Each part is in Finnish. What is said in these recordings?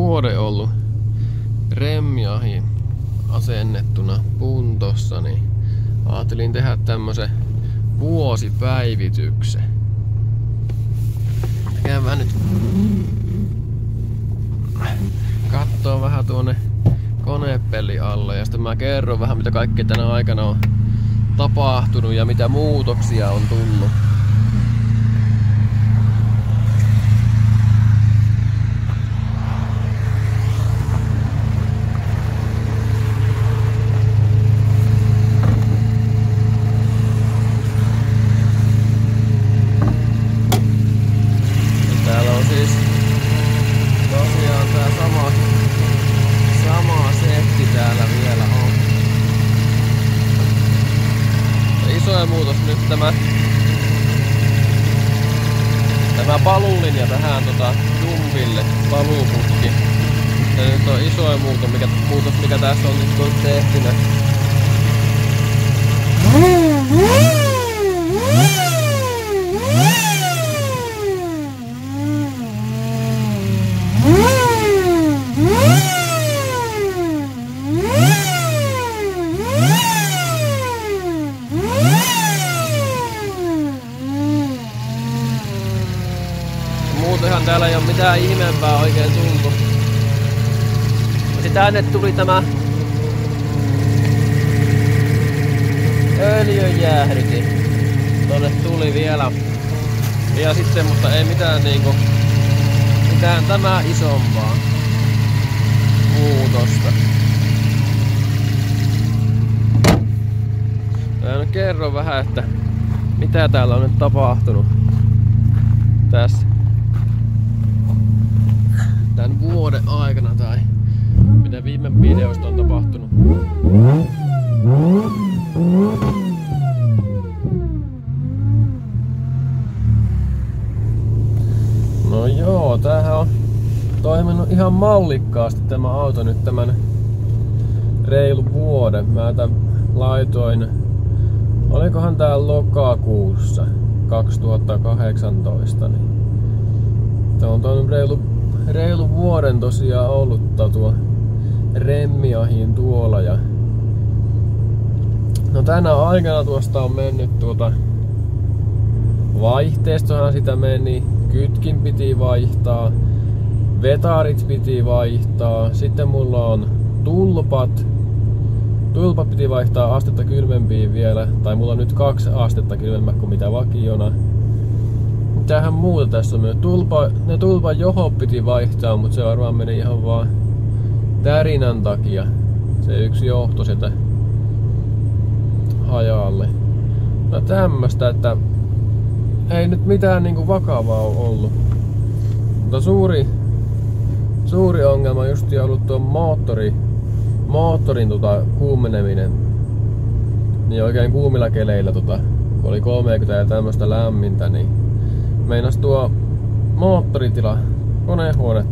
vuoden ollut remmiahi asennettuna puntossa, niin ajattelin tehdä tämmösen vuosipäivityksen. Käydään nyt kattoo vähän tuonne konepeli alle ja sitten mä kerron vähän mitä kaikkea tänä aikana on tapahtunut ja mitä muutoksia on tullut. Täällä on siis tosiaan tää sama setti täällä vielä on. Ja isoin muutos nyt tämä paluulinja tähän jumpille, paluuputki. Ja nyt on isoin muutos mikä tässä on nyt tehtynä. Muutenhan täällä ei oo mitään ihmeempää oikein tullut. Sitten tänne tuli tämä öljynjäähdytin. Tonne tuli vielä. Ja sitten, mutta ei mitään mitään tämä isompaa muutosta. Mä nyt kerron vähän, että mitä täällä on nyt tapahtunut tässä tän vuoden aikana tai mitä viime videosta on tapahtunut. No joo, tämähän on toiminut ihan mallikkaasti tämä auto nyt tämän reilu vuoden. Mä tän laitoin, olikohan tää lokakuussa 2018, niin tää on toiminut reilu vuoden tosiaan ollut tuo remmiahin tuolla ja no tänä aikana tuosta on mennyt vaihteistohan sitä meni, kytkin piti vaihtaa, vetarit piti vaihtaa, sitten mulla on tulpat piti vaihtaa astetta kylmempiin vielä, tai mulla on nyt 2 astetta kylmemmä kuin mitä vakiona. Mitähän muuta tässä on? Ne tulpan johot piti vaihtaa, mutta se varmaan meni ihan vaan tärinän takia. Se yksi johto sieltä hajalle. No tämmöstä, että ei nyt mitään vakavaa ole ollut. Mutta suuri ongelma just ollut tuo moottorin kuumeneminen. Niin oikein kuumilla keleillä kun oli 30 ja tämmöstä lämmintä, niin meinas tuo moottoritila, konehuone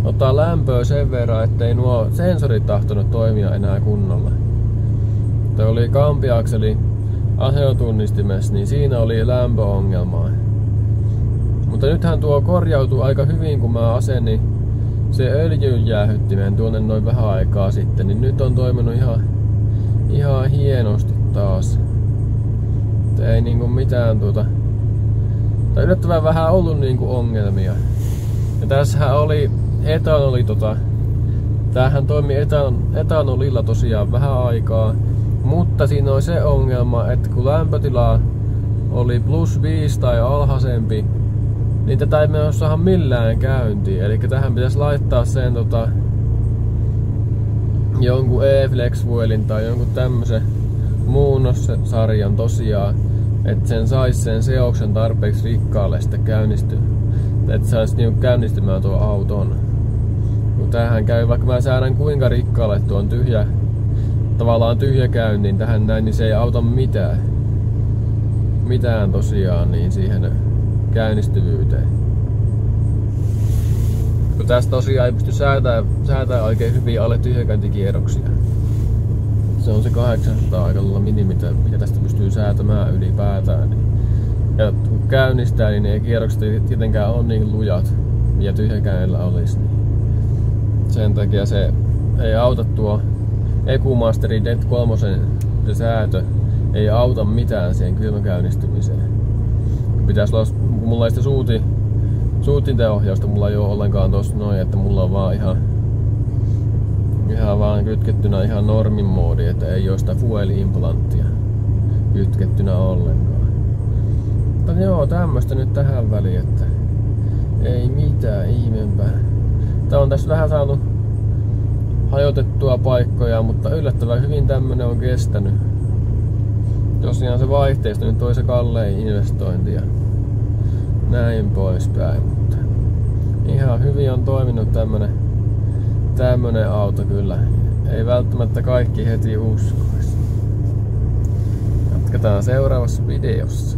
ottaa lämpöä sen verran, ettei nuo sensorit tahtonut toimia enää kunnolla. Tämä oli kampiakseli aseotunnistimessa, niin siinä oli lämpöongelmaa. Mutta nythän tuo korjautui aika hyvin, kun mä asennin se öljynjäähyttimen tuonne noin vähän aikaa sitten, niin nyt on toiminut ihan hienosti taas. Ei mitään tai yllättävän vähän ollut ongelmia. Ja tässähän oli etanoli tämähän toimi etanolilla tosiaan vähän aikaa, mutta siinä oli se ongelma, että kun lämpötila oli +5 tai alhaisempi, niin tätä ei mennä saada millään käyntiin. Eli tähän pitäisi laittaa sen jonkun E-Flex Fuelin tai jonkun tämmösen muunnossarjan tosiaan, että sen sais sen seoksen tarpeeksi rikkaalle sitten käynnistyä. Että saisi käynnistymään tuon auton. Kun tähän käy, vaikka mä säädän kuinka rikkaalle tuon tavallaan tyhjä käynnin tähän näin, niin se ei auta mitään tosiaan niin siihen käynnistyvyyteen. Kun tässä tosiaan ei pysty säätämään oikein hyvin alle tyhjäkäyntikierroksia. Se on se 800 aika lailla minimi, mikä tästä pystyy säätämään ylipäätään. Ja kun käynnistää, niin ne kierrokset ei tietenkään ole niin lujat, ja tyhjäkäynnillä olisi. Niin Sen takia se ei auta tuo EcoMasterin Det 3 se säätö. Ei auta mitään siihen kylmäkäynnistymiseen. Pitäis olla, kun mulla ei sitä suutintaohjausta, mulla ei oo ollenkaan tossa noin, että mulla on vaan ihan vaan kytkettynä ihan normin moodi, että ei oo sitä fuel-implanttia kytkettynä ollenkaan. Mutta joo, tämmöstä nyt tähän väliin, että ei mitään ihmeempää. Tää on tässä vähän saanut hajotettua paikkoja, mutta yllättävän hyvin tämmönen on kestänyt. Tosiaan se vaihteisto nyt toi se kallein investointi ja näin poispäin, mutta ihan hyvin on toiminut tämmönen auto kyllä. Ei välttämättä kaikki heti uskoisi. Jatketaan seuraavassa videossa.